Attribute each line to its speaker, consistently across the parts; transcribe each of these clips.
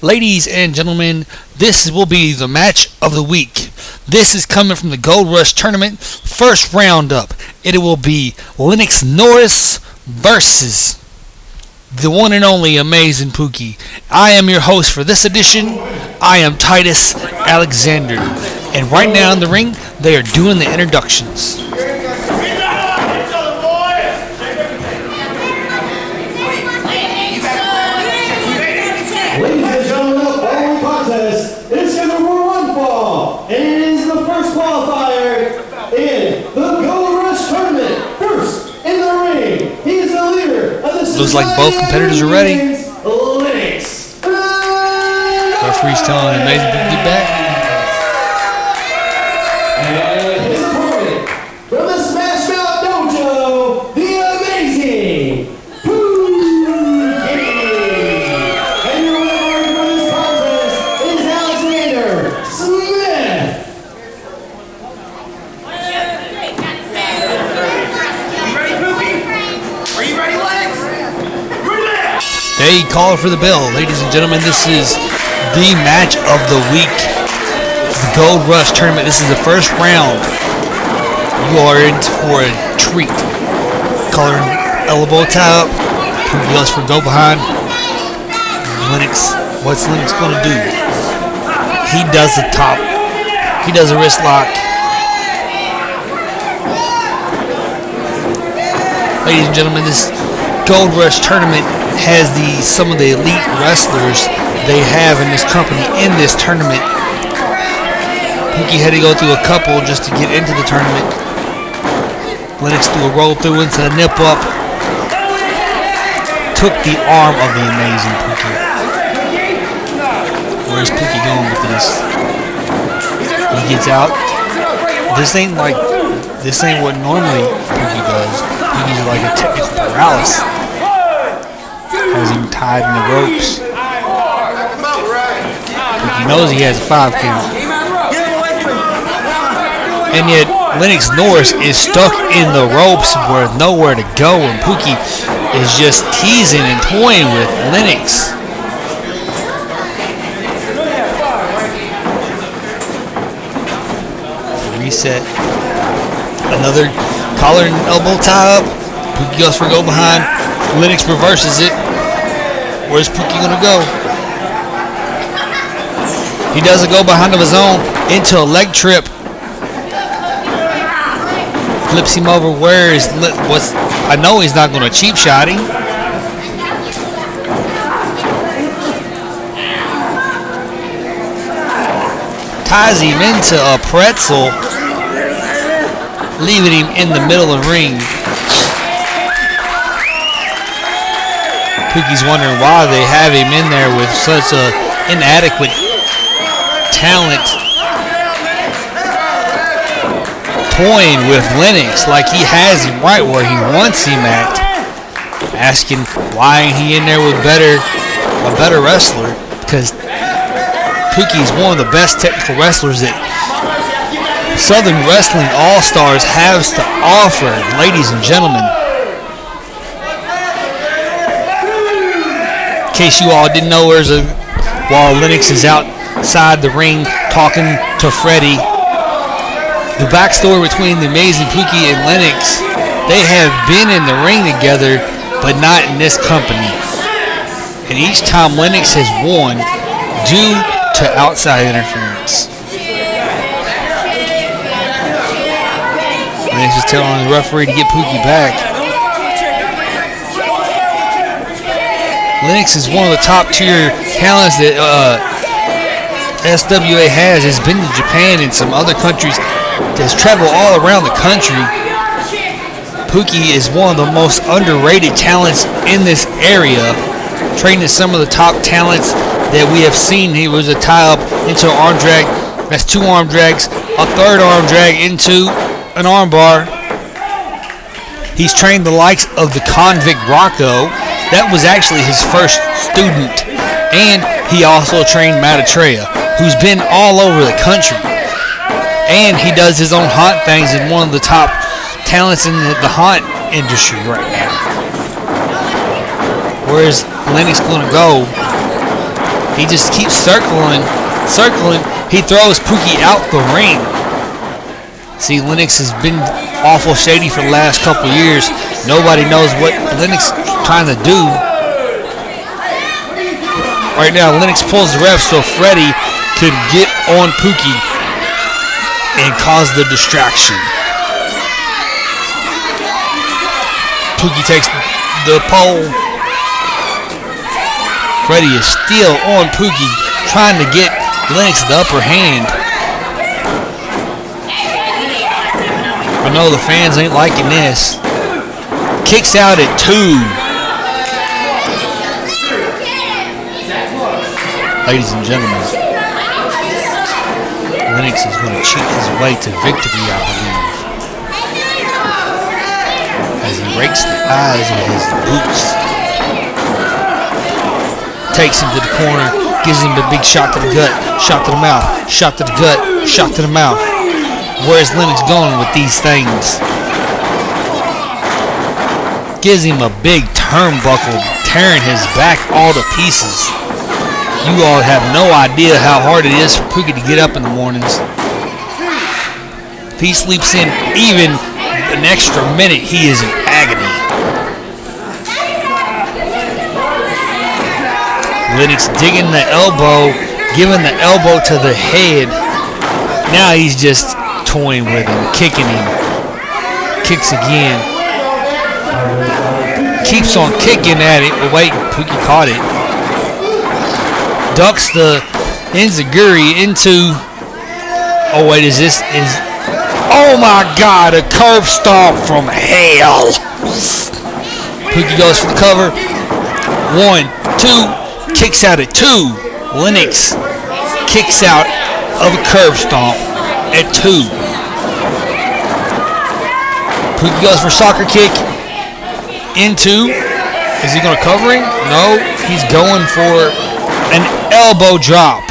Speaker 1: Ladies and gentlemen, this will be the match of the week. This is coming from the Gold Rush Tournament, first roundup. It will be Lennox Norris versus the one and only amazing Pooky. I am your host for this edition. I am Titus Alexander. And right now in the ring, they are doing the introductions. Looks like both competitors are ready. Referee's telling Amazing to get back.
Speaker 2: And his opponent from the Smash Mouth Dojo, the Amazing Pooky. And your winner for this contest is Alexander Smith.
Speaker 3: You ready, Pooky? Are you ready, Lennox?
Speaker 1: They call for the bell. Ladies and gentlemen, this is the match of the week. The Gold Rush Tournament. This is the first round. You are in for a treat. Collar and elbow tie up. Pooky goes for go behind. Lennox, what's Lennox going to do? He does the top. He does a wrist lock. Ladies and gentlemen, this Gold Rush Tournament has some of the elite wrestlers they have in this company in this tournament. Pooky had to go through a couple just to get into the tournament. Lennox threw a roll through into a nip up. Took the arm of the amazing Pooky. Where's Pooky going with this? He gets out. This ain't what normally Pooky does. Pooky's like a technical paralysis. Has him tied in the ropes. Pooky knows he has a 5 count. And yet Lennox Norris is stuck in the ropes with nowhere to go, and Pooky is just teasing and toying with Lennox. Reset. Another collar and elbow tie up. Pooky goes for go behind. Lennox reverses it. Where's Pooky gonna go? He does a go behind of his own into a leg trip. Flips him over. Where is I know he's not gonna cheap shot him. Ties him into a pretzel, leaving him in the middle of the ring. Pooky's wondering why they have him in there with such a inadequate talent, toying with Lennox like he has him right where he wants him at. Asking why ain't he in there with a better wrestler, because Pooky's one of the best technical wrestlers that Southern Wrestling All-Stars has to offer, ladies and gentlemen. In case you all didn't know, while Lennox is outside the ring talking to Freddie, the backstory between the amazing Pooky and Lennox, they have been in the ring together, but not in this company. And each time Lennox has won due to outside interference. Lennox is telling the referee to get Pooky back. Lennox is one of the top tier talents that SWA has been to Japan and some other countries, has traveled all around the country. Pooky is one of the most underrated talents in this area, training some of the top talents that we have seen. He was a tie up into an arm drag. That's 2 arm drags, a 3rd arm drag into an arm bar. He's trained the likes of the convict Rocco. That was actually his first student. And he also trained Matatreya, who's been all over the country. And he does his own haunt things, and one of the top talents in the haunt industry right now. Where's Lennox going to go? He just keeps circling. He throws Pooky out the ring. See, Lennox has been awful shady for the last couple years. Nobody knows what Lennox is trying to do. Right now, Lennox pulls the ref so Freddie could get on Pooky and cause the distraction. Pooky takes the pole. Freddie is still on Pooky, trying to get Lennox the upper hand. I know the fans ain't liking this. Kicks out at 2. Ladies and gentlemen, Lennox is going to cheat his way to victory, I believe. As he rakes the eyes with his boots. Takes him to the corner, gives him the big shot to the gut, shot to the mouth, shot to the gut, shot to the mouth. Where's Lennox going with these things? Gives him a big turnbuckle, tearing his back all to pieces. You all have no idea how hard it is for Pooky to get up in the mornings. If he sleeps in even an extra minute, he is in agony. Lennox digging the elbow, giving the elbow to the head. Now he's just toying with him, kicking him. Kicks again. Keeps on kicking at it. But wait, Pooky caught it. Ducks the enziguri into. Oh wait, oh my God, a curb stomp from hell. Pooky goes for the cover. 1, 2, kicks out at 2. Lennox kicks out of a curb stomp at 2. Pooky goes for soccer kick into. Is he going to cover him? No, he's going for an elbow drop.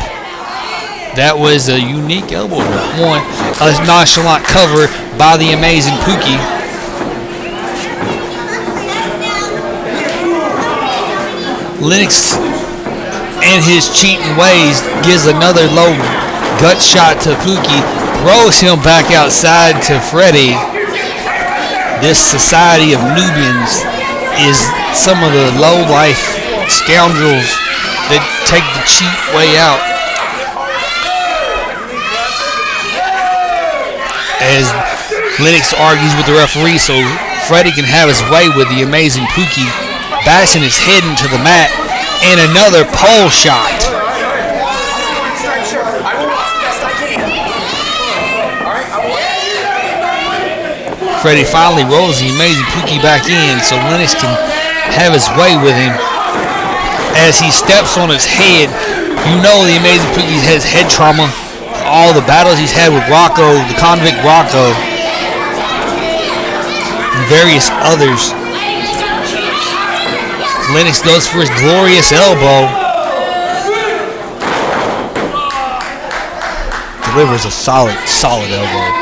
Speaker 1: That was a unique elbow drop. A nonchalant cover by the amazing Pooky. Lennox and his cheating ways gives another low gut shot to Pooky. Throws him back outside to Freddie. This society of Nubians is some of the low-life scoundrels that take the cheap way out. As Lennox argues with the referee so Freddie can have his way with the amazing Pooky, bashing his head into the mat, and another pole shot. Freddie finally rolls the amazing Pooky back in so Lennox can have his way with him. As he steps on his head, you know the amazing Pooky has head trauma. All the battles he's had with Rocco, the convict Rocco, and various others. Lennox goes for his glorious elbow. Delivers a solid elbow.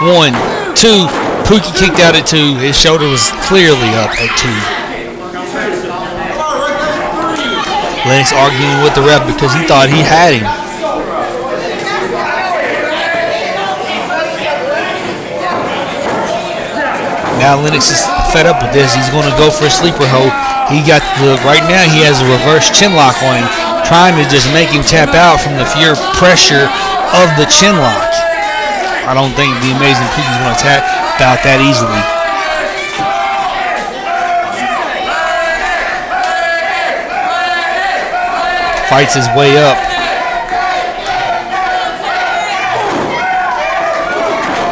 Speaker 1: 1, 2, Pooky kicked out at 2. His shoulder was clearly up at 2. Lennox arguing with the ref because he thought he had him. Now Lennox is fed up with this. He's going to go for a sleeper hold. Right now he has a reverse chin lock on him, trying to just make him tap out from the sheer pressure of the chin lock. I don't think the amazing Pooky's going to tap out that easily. Fights his way up.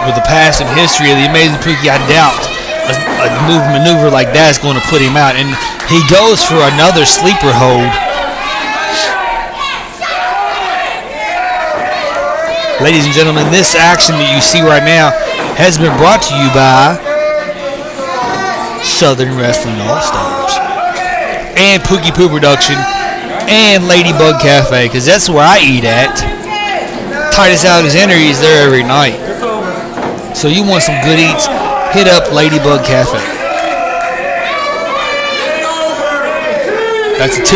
Speaker 1: With the past and history of the amazing Pooky, I doubt a maneuver like that is going to put him out. And he goes for another sleeper hold. Ladies and gentlemen, this action that you see right now has been brought to you by Southern Wrestling All-Stars and Pooky Poo Production and Ladybug Cafe, because that's where I eat at. Titus Alexander is there every night. So you want some good eats, hit up Ladybug Cafe. That's a 2.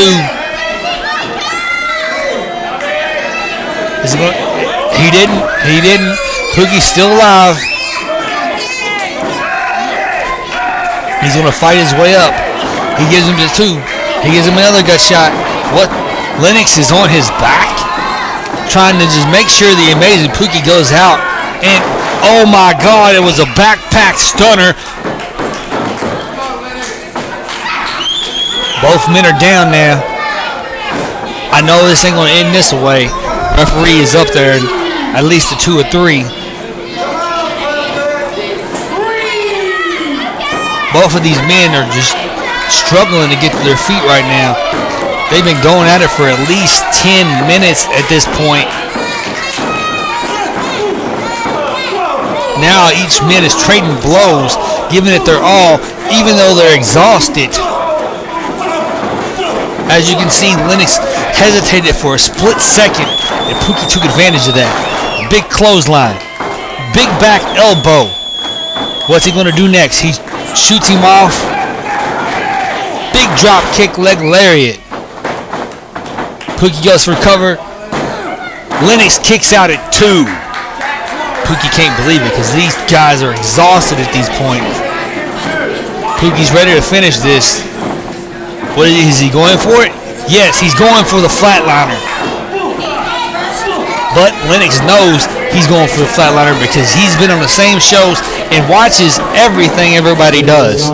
Speaker 1: Is he going? He didn't. Pooky's still alive. He's going to fight his way up. He gives him just 2. He gives him another gut shot. What? Lennox is on his back, trying to just make sure the amazing Pooky goes out. And oh my God, it was a backpack stunner. Both men are down now. I know this ain't going to end this way. Referee is up there, at least a 2 or 3. Both of these men are just struggling to get to their feet right now. They've been going at it for at least 10 minutes at this point. Now each man is trading blows, giving it their all, even though they're exhausted. As you can see, Lennox hesitated for a split second, and Pooky took advantage of that. Big clothesline. Big back elbow. What's he going to do next? He shoots him off. Big drop kick leg lariat. Pooky goes for cover. Lennox kicks out at 2. Pooky can't believe it because these guys are exhausted at these points. Pooky's ready to finish this. What is he going for it? Yes, he's going for the flatliner. But Lennox knows he's going for the flatliner because he's been on the same shows and watches everything everybody does.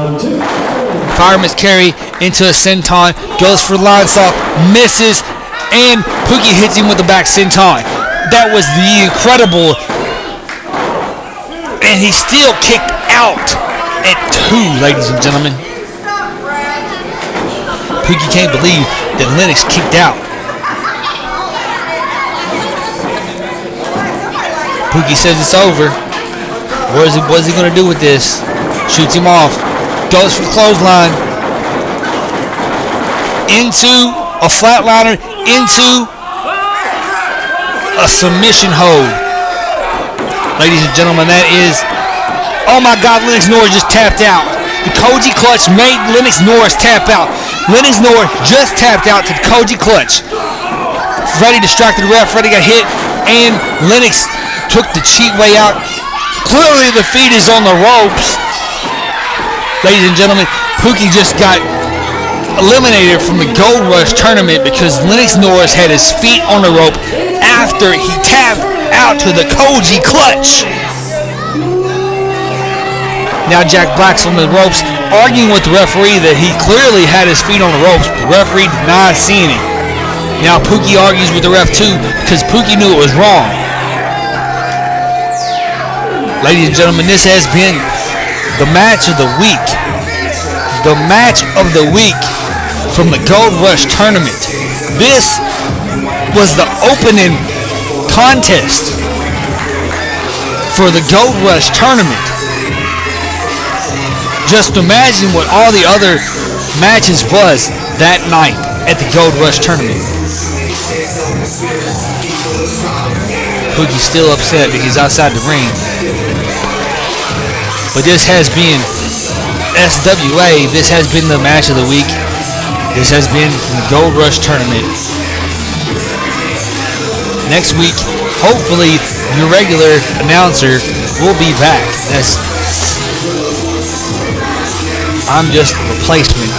Speaker 1: Fireman's carry into a senton, goes for line saw, misses, and Pooky hits him with the back senton. That was the incredible, and he still kicked out at 2, ladies and gentlemen. Pooky can't believe that Lennox kicked out. Pooky says it's over. What is he going to do with this? Shoots him off. Goes for the clothesline. Into a flatliner. Into a submission hold. Ladies and gentlemen, that is... Oh my God, Lennox Norris just tapped out. The Koji clutch made Lennox Norris tap out. Lennox Norris just tapped out to the Koji clutch. Freddie distracted the ref. Freddie got hit, and Lennox took the cheat way out. Clearly the feet is on the ropes. Ladies and gentlemen, Pooky just got eliminated from the Gold Rush tournament because Lennox Norris had his feet on the rope after he tapped out to the Koji clutch. Now Jack Black's on the ropes, arguing with the referee that he clearly had his feet on the ropes, but the referee did not see it. Now Pooky argues with the ref too because Pooky knew it was wrong. Ladies and gentlemen, this has been the match of the week. The match of the week from the Gold Rush tournament. This was the opening contest for the Gold Rush tournament. Just imagine what all the other matches was that night at the Gold Rush tournament. Pooky's still upset because he's outside the ring. But this has been SWA. This has been the match of the week. This has been the Gold Rush tournament. Next week, hopefully, your regular announcer will be back. I'm just a replacement.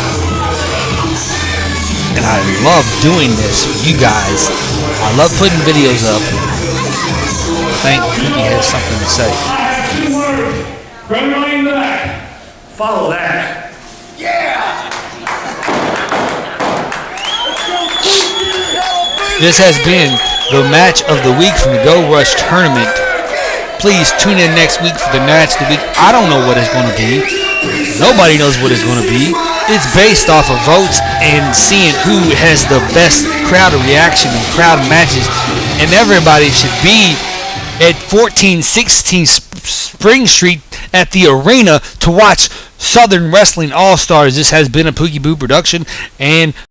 Speaker 1: And I love doing this with you guys. I love putting videos up. I think Pooky has something to say.
Speaker 3: Follow that.
Speaker 1: This has been the match of the week from the Gold Rush tournament. Please tune in next week for the match of the week. I don't know what it's going to be. Nobody knows what it's going to be. It's based off of votes and seeing who has the best crowd reaction and crowd matches. And everybody should be at 1416 Spring Street at the arena to watch Southern Wrestling All-Stars. This has been a Pooky Boo production, and